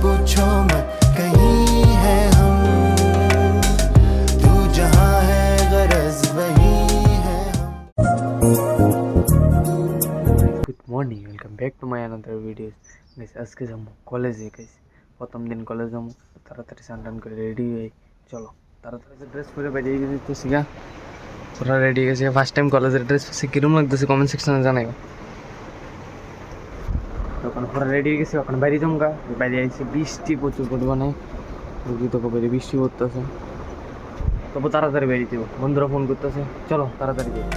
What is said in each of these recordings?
पूछो मत कहीं है हम, तू जहाँ है गरज वही है हम। Good morning, welcome back to my another video. Guys আজকে যাবো কলেজে। গাইস প্রথম দিন কলেজ যাবো, তাড়াতাড়ি স্নান করে রেডি হয়ে চলো তাড়াতাড়ি ড্রেস পরে বেরিয়ে গেছি গা। পুরো রেডি গেছে, ফার্স্ট টাইম কলেজের ড্রেস পরছি, কিরম লাগতেছে কমেন্ট সেকশনে জানাইও। তখন পুরো রেডি হয়ে গেছি, ওখানে বাইরে যাবো গা। বাইরে আইসি বৃষ্টি প্রচুর পরিমাণে, তোকে বেরিয়ে বৃষ্টি পড়তেছে, তবু তাড়াতাড়ি বেরিয়ে দেবো। বন্ধুরা ফোন করতেছে, চলো তাড়াতাড়ি যাবো।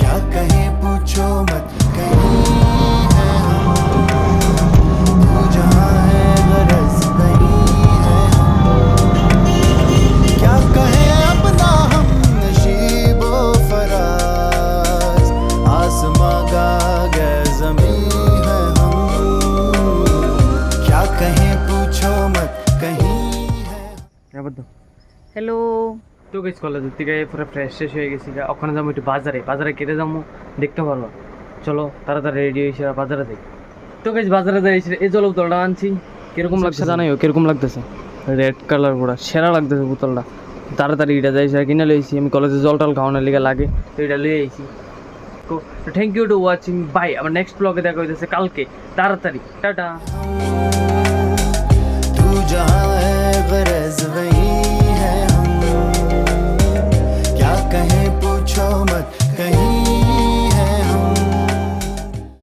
क्या कहे पूछो मत कहीं है हम, तू जहाँ है गरज वही है हम। क्या कहे अपना हम नशीबो फराज, आसमां का गैर ज़मीं है हम। क्या कहे पूछो मत कहीं है। এবার তো হ্যালো। তো গেছি কলেজের থেকে পুরো ফ্রেশ হয়ে গেছি গা। ওখানে যাবো একটু বাজারে কেটে যাবো, দেখতে পারবো। চলো তাড়াতাড়ি রেডি হয়েছে বাজারে যাই। তো গেছি বাজারে যাই, এই জল বোতলটা আনছি। কিরকম লাগছে জানাইও, কিরকম লাগতেছে? রেড কালার পুরা সেরা লাগতেছে বোতলটা। তাড়াতাড়ি এটা যাই কিনে লইছি। আমি কলেজে জল টল খাওয়ানোর লিগে লাগে, তো এটা লিয়ে আইছি। তো thank you to watching, bye. আমার নেক্সট ব্লগে দেখা হইতেছে কালকে। তাড়াতাড়ি টাটা।